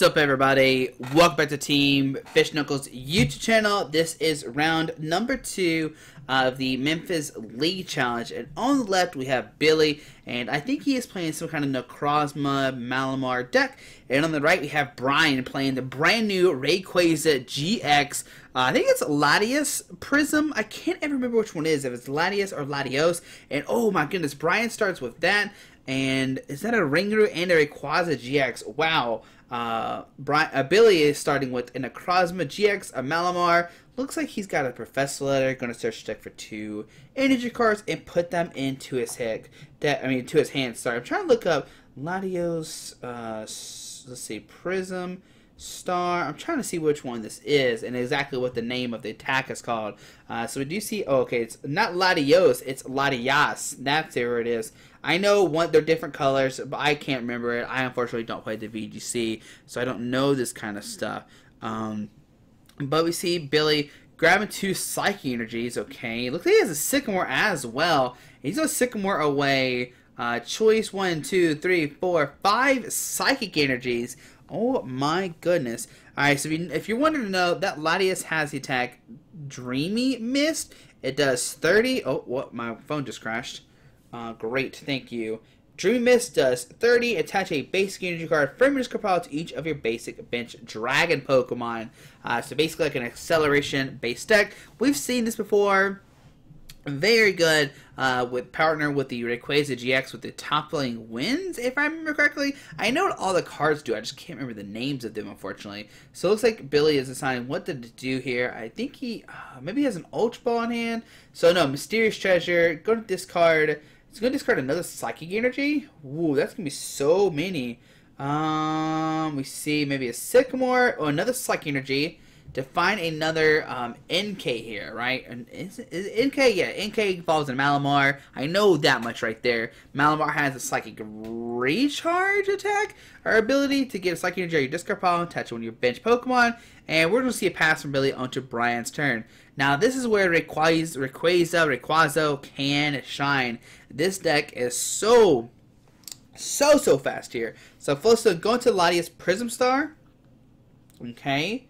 What's up, everybody? Welcome back to Team Fish Knuckles YouTube channel. This is round number 2 of the Memphis League Challenge, and on the left we have Billy, and I think he is playing some kind of Necrozma Malamar deck, and on the right we have Brian playing the brand new Rayquaza GX. I think it's Latios Prism. I can't ever remember which one it is, if it's Latios or Latios, and oh my goodness, Brian starts with that. And is that a Ringaroo and a Rayquaza GX? Wow. Billy is starting with a Necrozma GX, a Malamar. Looks like he's got a Professor Letter. Going to search deck for 2 energy cards and put them into his head. To his hand. Sorry, I'm trying to look up Latios. Let's see, Prism, Star. I'm trying to see which one this is and exactly what the name of the attack is called. So we do see. Oh, okay, it's not Latios. It's Latias. That's where it is. I know they're different colors, but I can't remember it. I unfortunately don't play the VGC, so I don't know this kind of stuff. But we see Billy grabbing 2 Psychic Energies. Okay, looks like he has a Sycamore as well. He's going to Sycamore away. Choice 1, 2, 3, 4, 5 Psychic Energies. Oh my goodness. Alright, so if you're wanting to know, that Latias has the attack Dreamy Mist. It does 30. Oh, what? My phone just crashed. Great, thank you. Dreamy Mist does 30. Attach a basic energy card from your discard pile to each of your basic bench dragon Pokemon. So basically like an acceleration based deck. We've seen this before. Very good partner with the Rayquaza GX with the toppling winds, if I remember correctly. I know what all the cards do, I just can't remember the names of them, unfortunately. So it looks like Billy is deciding what to do here. I think he maybe has an Ultra Ball in hand. So no, Mysterious Treasure, go to discard. It's going to discard another Psychic Energy. Ooh, that's going to be so many. We see maybe a Sycamore or another Psychic Energy to find another NK here, right? And is NK? Yeah, NK falls in Malamar. I know that much right there. Malamar has a Psychic Recharge attack or ability to get a Psychic Energy out of your discard pile, attach one of your bench Pokemon, and we're going to see a pass from Billy onto Brian's turn. Now, this is where Rayquaza can shine. This deck is so fast here. So, first, going to Latias Prism Star. Okay.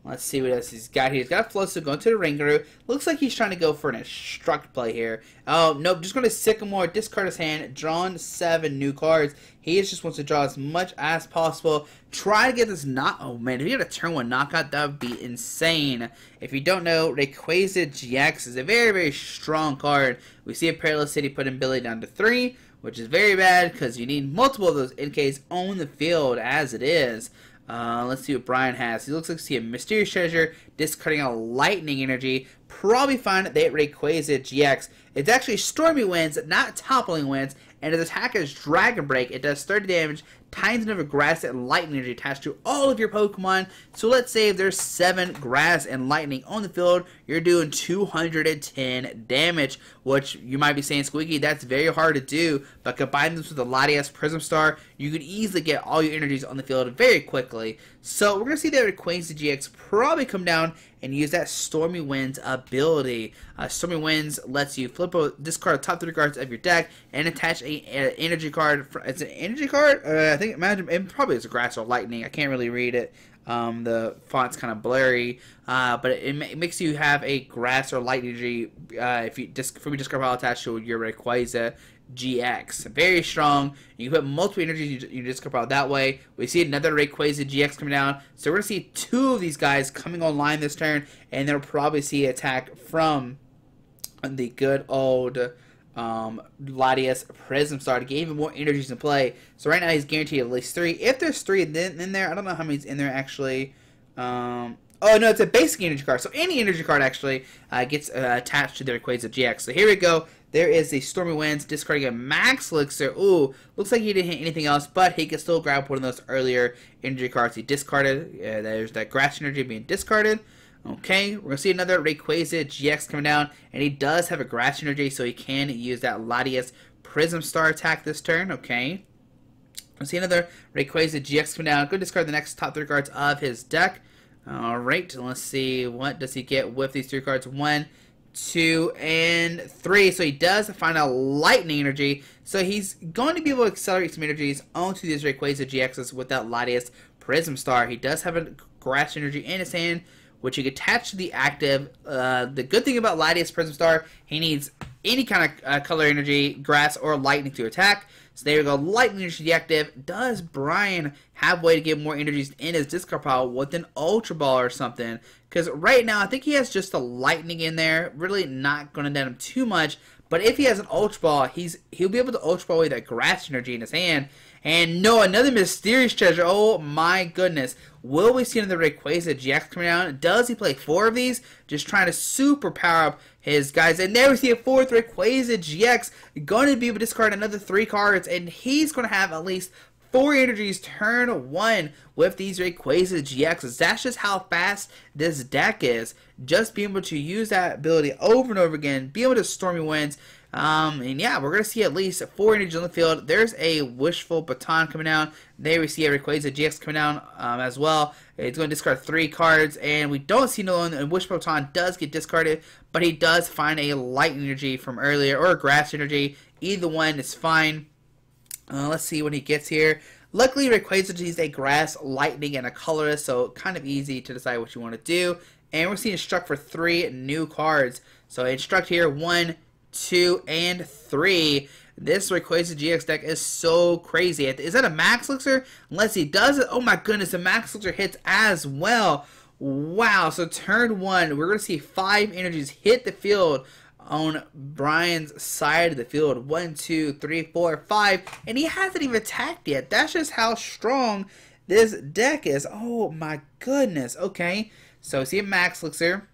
Let's see what else he's got here. He's got Floatzel going to the Ringaroo. Looks like he's trying to go for an Instruct play here. Oh, nope. Just going to Sycamore, discard his hand, drawn 7 new cards. He just wants to draw as much as possible. Try to get this knock. Oh, man. If you had a turn 1 knockout, that would be insane. If you don't know, Rayquaza GX is a very, very strong card. We see a Perilous City putting Billy down to 3, which is very bad because you need multiple of those NKs on the field as it is. Let's see what Brian has. He looks like he has a Mysterious Treasure, discarding a Lightning Energy. Probably find that Rayquaza GX. It's actually Stormy Winds, not Toppling Winds, and its attack is Dragon Break. It does 30 damage, times the number of Grass and Lightning Energy attached to all of your Pokemon. So let's say if there's 7 Grass and Lightning on the field, you're doing 210 damage, which you might be saying, Squeaky, that's very hard to do, but combine this with the Latias Prism Star, you could easily get all your energies on the field very quickly. So we're going to see that Rayquaza GX probably come down and use that Stormy Winds ability. Stormy Winds lets you discard the top 3 cards of your deck and attach an energy card. It's an energy card? I think it probably is a Grass or Lightning. I can't really read it. The font's kind of blurry, but it makes you have a Grass or Lightning energy if you from your discard pile attached to your Rayquaza GX. Very strong. You can put multiple energies in your discard pile that way. We see another Rayquaza GX coming down. So we're going to see 2 of these guys coming online this turn, and they'll probably see attack from the good old Latias Prism Star to get even more energies in play. So right now he's guaranteed at least 3. If there's 3 in there, I don't know how many's in there actually. Oh, no, it's a basic energy card. So any energy card actually gets attached to the Rayquaza GX. So here we go. There is the Stormy Winds, discarding a Max Elixir. Ooh, looks like he didn't hit anything else, but he can still grab one of those earlier energy cards he discarded. There's that Grass Energy being discarded. Okay, we're going to see another Rayquaza GX coming down, and he does have a Grass Energy, so he can use that Latias Prism Star attack this turn. Okay. We'll see another Rayquaza GX coming down. Go discard the next top 3 cards of his deck. Alright, let's see. What does he get with these 3 cards? 1, 2, and 3. So he does find a Lightning Energy. So he's going to be able to accelerate some energies onto these Rayquaza GXs with that Latias Prism Star. He does have a Grass Energy in his hand, which he can attach to the active. The good thing about Latias Prism Star, he needs any kind of color energy, grass or lightning to attack. So there we go, lightning energy to the active. Does Brian have a way to get more energies in his discard pile with an Ultra Ball or something? Because right now, I think he has just the lightning in there. Really not going to net him too much. But if he has an Ultra Ball, he'll be able to Ultra Ball away that grass energy in his hand. And no, another mysterious treasure. Oh my goodness. Will we see another Rayquaza GX coming out? Does he play 4 of these? Just trying to super power up his guys. And there we see a 4th Rayquaza GX. Going to be able to discard another 3 cards. And he's going to have at least 4 energies turn 1 with these Rayquaza GXs. That's just how fast this deck is. Just being able to use that ability over and over again. Be able to Stormy Winds. And yeah, we're going to see at least 4 energies on the field. There's a Wishful Baton coming down. There we see a Rayquaza GX coming down as well. It's going to discard 3 cards. And we don't see no one. And Wishful Baton does get discarded. But he does find a Light Energy from earlier or a Grass Energy. Either one is fine. Let's see what he gets here. Luckily, Rayquaza uses a Grass, Lightning, and a Colorless, so kind of easy to decide what you want to do. And we're seeing Instruct for 3 new cards. So Instruct here, 1, 2, and 3. This Rayquaza GX deck is so crazy. Is that a Max Elixir? Unless he does it. Oh my goodness, the Max Elixir hits as well. Wow, so turn 1, we're going to see 5 energies hit the field on Brian's side of the field. 1, 2, 3, 4, 5. And he hasn't even attacked yet. That's just how strong this deck is. Oh my goodness. Okay. So see a Max Elixir.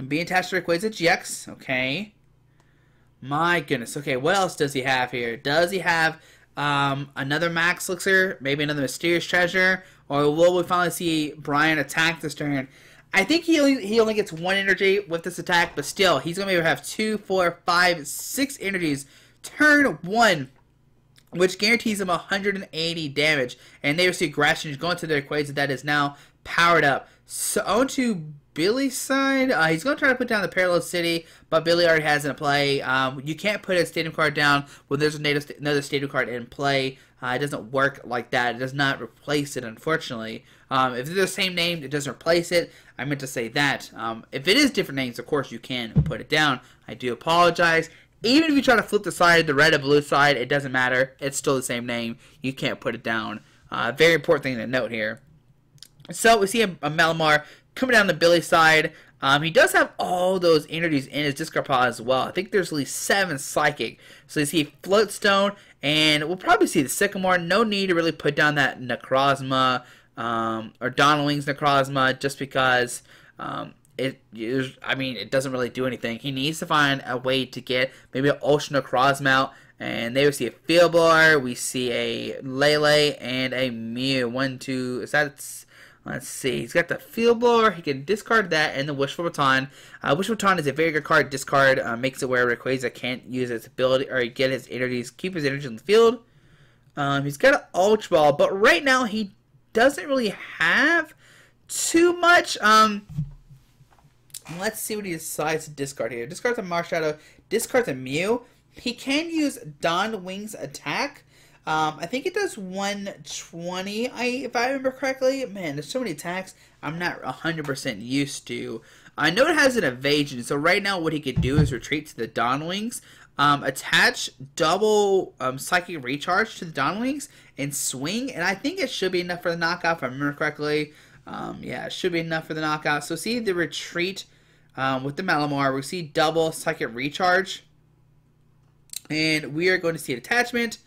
Being attached to Rayquaza GX. Okay. My goodness. Okay, what else does he have here? Does he have another Max Elixir? Maybe another Mysterious Treasure? Or will we finally see Brian attack this turn? I think he only gets 1 energy with this attack, but still, he's going to be able to have 2, 4, 5, 6 energies turn 1, which guarantees him 180 damage. And there we see Grass Energy going to the Rayquaza that is now powered up. So on to Billy's side. He's going to try to put down the Parallel City, but Billy already has it in play. You can't put a Stadium card down when there's another Stadium card in play. It doesn't work like that. It does not replace it, unfortunately. If they're the same name, it doesn't replace it. I meant to say that. If it is different names, of course, you can put it down. I do apologize. Even if you try to flip the side, the red or blue side, it doesn't matter. It's still the same name. You can't put it down. Very important thing to note here. So we see a Malamar coming down the Billy side. He does have all those energies in his discard pile as well. I think there's at least 7 Psychic. So you see Floatstone, and we'll probably see the Sycamore. No need to really put down that Necrozma or Donalwing's Necrozma just because it doesn't really do anything. He needs to find a way to get maybe an Ultra Necrozma out. And there we see a Feelbar, we see a Lele, and a Mew. 1, 2, is that... Let's see. He's got the Field Blower. He can discard that and the Wishful Baton. Wishful Baton is a very good card. Discard makes it where Rayquaza can't use its ability or get his energies, keep his energy in the field. He's got an Ultra Ball, but right now he doesn't really have too much. Let's see what he decides to discard here. Discards a Marshadow. Discards a Mew. He can use Dawn Wing's attack. I think it does 120, if I remember correctly. Man, there's so many attacks I'm not 100% used to. I know it has an evasion, so right now what he could do is retreat to the Dawn Wings, attach double Psychic Recharge to the Dawn Wings, and swing, and I think it should be enough for the knockout, if I remember correctly. Yeah, it should be enough for the knockout. So see the retreat with the Malamar. We see double Psychic Recharge, and we are going to see an attachment.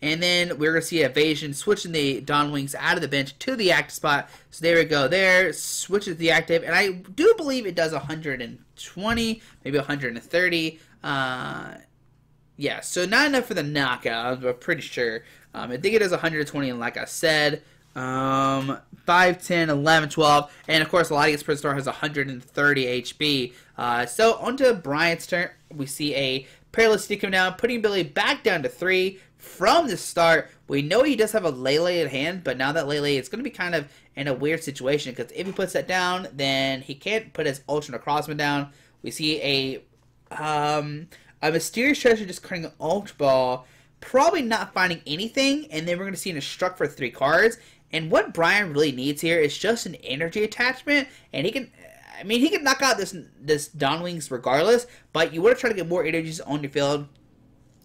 And then we're going to see evasion, switching the Dawn Wings out of the bench to the active spot. So there we go. There, switches the active. And I do believe it does 120, maybe 130. Yeah, so not enough for the knockout, I'm pretty sure. I think it does 120, and like I said, 5, 10, 11, 12. And of course, Latias Prism Star has 130 HP. So onto Brian's turn. We see a Parallel City come down, putting Billy back down to 3. From the start, we know he does have a Lele in hand, but now that Lele is going to be kind of in a weird situation, because if he puts that down, then he can't put his Ultra Necrozma down. We see a Mysterious Treasure just cutting an Ultra Ball, probably not finding anything, and then we're going to see an Instruct for 3 cards, And what Brian really needs here is just an energy attachment, and he can knock out this Dawnwings regardless, but you want to try to get more energies on your field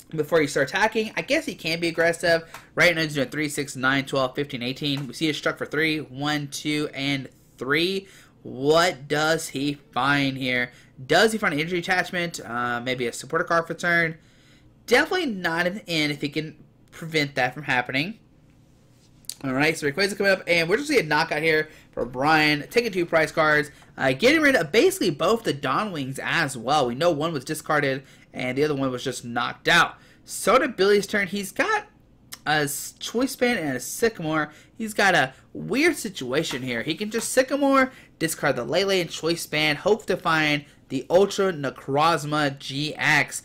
before you start attacking. I guess he can be aggressive. Right now he's doing 3, 6, 9, 12, 15, 18. We see it struck for 3, 1, 2, and 3. What does he find here? Does he find an energy attachment? Maybe a supporter card for turn? Definitely not an end if he can prevent that from happening. Alright, so Rayquaza coming up, and we're just going to see a knockout here for Brian. Taking 2 prize cards, getting rid of basically both the Dawnwings as well. We know one was discarded, and the other one was just knocked out. So to Billy's turn, he's got a Choice Band and a Sycamore. He's got a weird situation here. He can just Sycamore, discard the Lele and Choice Band, hope to find the Ultra Necrozma GX.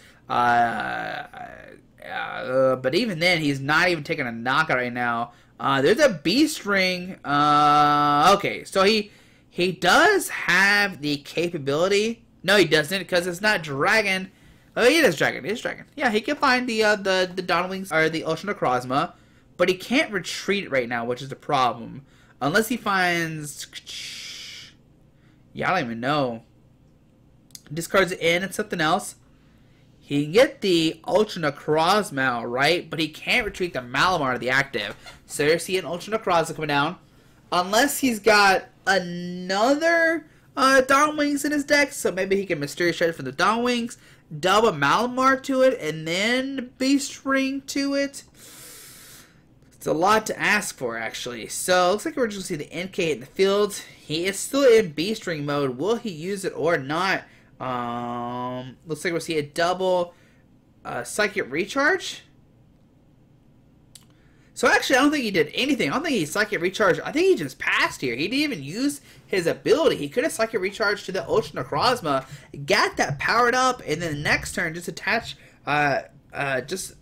But even then, he's not even taking a knockout right now. There's a B-String. Okay, so he does have the capability. No, he doesn't, because it's not Dragon. Oh, it is Dragon. It is Dragon. Yeah, he can find the Dawnwings or the Ultra Necrozma, but he can't retreat it right now, which is the problem. Unless he finds... Yeah, I don't even know. Discards it in and something else. He can get the Ultra Necrozma out, right? But he can't retreat the Malamar to the active. So you see an Ultra Necrozma coming down. Unless he's got another Dawnwings in his deck. So maybe he can Mysterious Shred for the Dawnwings. Double Malamar to it. And then Beast Ring to it. It's a lot to ask for, actually. So looks like we're just going to see the NK in the field. He is still in Beast Ring mode. Will he use it or not? Looks like we'll see a double Psychic Recharge. So actually, I don't think he did anything. I don't think he Psychic Recharge. I think he just passed here. He didn't even use his ability. He could have Psychic Recharge to the Ultra Necrozma, got that powered up, and then the next turn just attach, just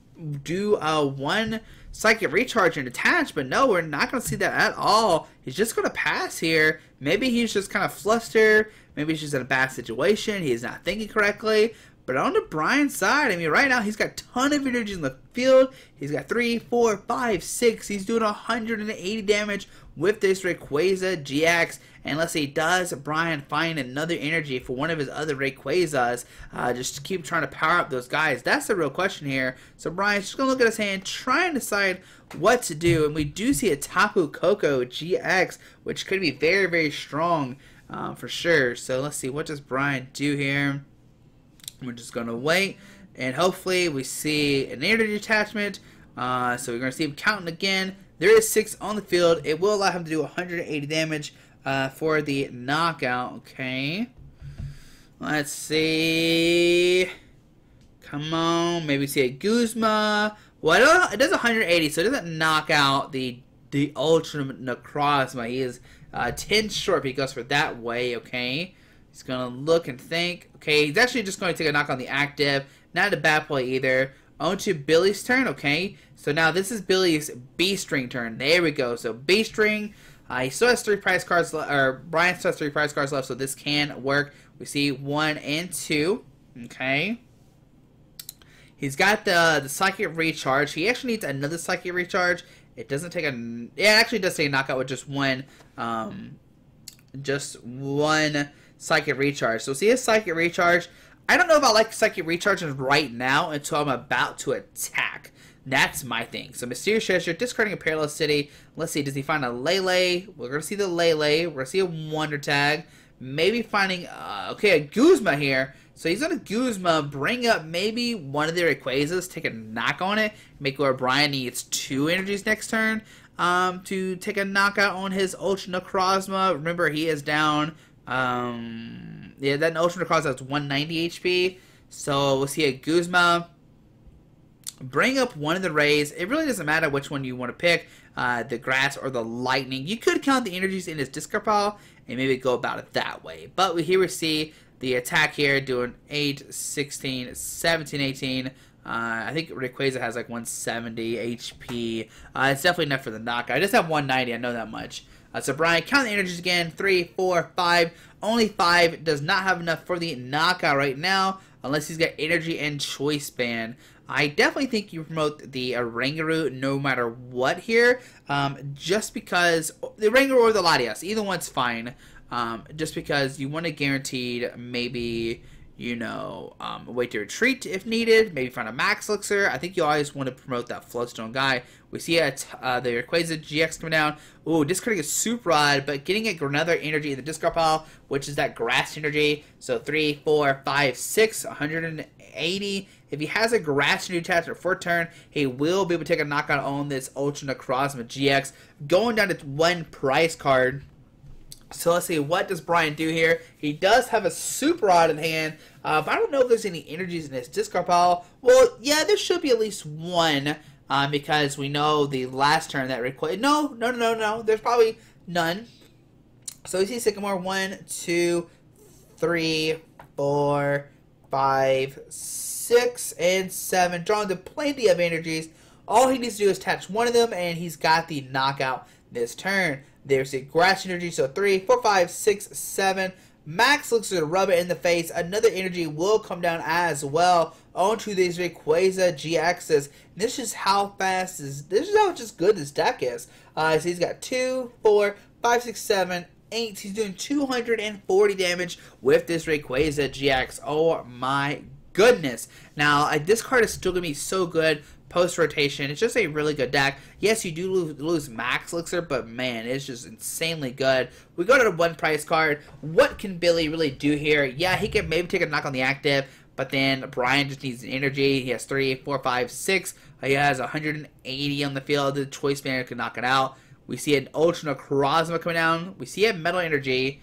do one Psychic Recharge and attach. But no, we're not going to see that at all. He's just going to pass here. Maybe he's just kind of flustered. Maybe he's just in a bad situation. He's not thinking correctly. But on the Brian's side, I mean, right now he's got a ton of energy in the field. He's got 3, 4, 5, 6. He's doing 180 damage with this Rayquaza GX. And let's see, does Brian find another energy for one of his other Rayquazas? Just to keep trying to power up those guys. That's the real question here. So Brian's just going to look at his hand, try and decide what to do. And we do see a Tapu Koko GX, which could be very, very strong for sure. So let's see, what does Brian do here? We're just going to wait, and hopefully we see an energy attachment. So we're going to see him counting again. There is 6 on the field. It will allow him to do 180 damage for the knockout. Okay. Let's see. Come on. Maybe see a Guzma. Well, it does 180, so it doesn't knock out the Ultra Necrozma. He is 10 short, but he goes for that way. Okay. He's going to look and think. Okay, he's actually just going to take a knock on the active. Not a bad play either. On to Billy's turn, okay. So now this is Billy's B-String turn. There we go. So B-String. He still has 3 prize cards left, or Brian still has 3 prize cards left, so this can work. We see 1 and 2. Okay. He's got the Psychic Recharge. He actually needs another Psychic Recharge. It doesn't take a... Yeah, it actually does take a knockout with just one Psychic Recharge. So see his Psychic Recharge. I don't know if I like Psychic Recharges right now until I'm about to attack. That's my thing. So Mysterious Treasure, discarding a Parallel City. Let's see, does he find a Lele? We're going to see the Lele. We're going to see a Wonder Tag. Maybe finding, okay, a Guzma here. So he's going to Guzma, bring up maybe one of the Rayquazas, take a knock on it, make where Brian needs 2 energies next turn to take a knockout on his Ultra Necrozma. Remember, he is down... yeah, that Ultra Necrozma has 190 HP. So we'll see a Guzma. Bring up one of the Rays. It really doesn't matter which one you want to pick, the Grass or the Lightning. You could count the energies in his discard pile and maybe go about it that way. But here we see the attack here doing 8, 16, 17, 18. I think Rayquaza has like 170 HP. It's definitely enough for the knockout. I just have 190, I know that much. So Brian, count the energies again. 3, 4, 5. Only 5 does not have enough for the knockout right now, unless he's got energy and Choice Band. I definitely think you promote the Rangaroo no matter what here, just because the Rangaroo or the Latias, either one's fine, just because you want to guaranteed maybe, you know, a way to retreat if needed, maybe find a Max Elixir. I think you always want to promote that Flowstone guy. We see the Rayquaza GX coming down. Ooh, discarding a Super Rod, but getting another energy in the discard pile, which is that grass energy. So 3, 4, 5, 6, 180. If he has a grass energy attached for a turn, he will be able to take a knockout on this Ultra Necrozma GX, going down to 1 price card. So let's see, what does Brian do here? He does have a Super Rod in hand, but I don't know if there's any energies in his discard pile. Well, yeah, there should be at least one, because we know the last turn that required. No, there's probably none. So we see Sycamore 1, 2, 3, 4, 5, 6, and 7. Drawing to plenty of energies. All he needs to do is attach one of them, and he's got the knockout this turn. There's a grass energy, so 3, 4, 5, 6, 7. Max looks to rub it in the face. Another energy will come down as well onto these Rayquaza GXs. This is how fast this is how just good this deck is. So he's got 2, 4, 5, 6, 7, 8. He's doing 240 damage with this Rayquaza GX. Oh my goodness. Now, this card is still going to be so good post-rotation. It's just a really good deck. Yes, you do lose Max Elixir, but man, it's just insanely good. We go to the 1 price card. What can Billy really do here? Yeah, he can maybe take a knock on the active, but then Brian just needs an energy. He has 3, 4, 5, 6. He has 180 on the field. The Choice Banner can knock it out. We see an Ultra Necrozma coming down. We see a Metal Energy.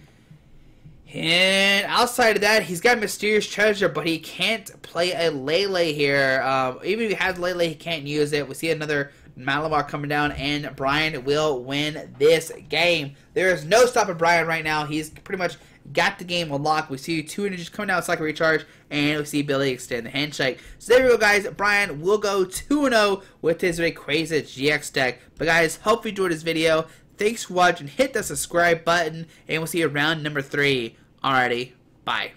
And outside of that, he's got Mysterious Treasure, but he can't play a Lele here. Even if he has Lele, he can't use it. We see another Malamar coming down, and Brian will win this game. There is no stopping Brian right now. He's pretty much got the game unlocked. We see 2 energies coming out, Cycle Recharge, and we see Billy extend the Handshake. So there we go, guys. Brian will go 2-0 with his Rayquaza GX deck. But guys, hope you enjoyed this video. Thanks for watching. Hit the subscribe button, and we'll see you around number 3. Alrighty, bye.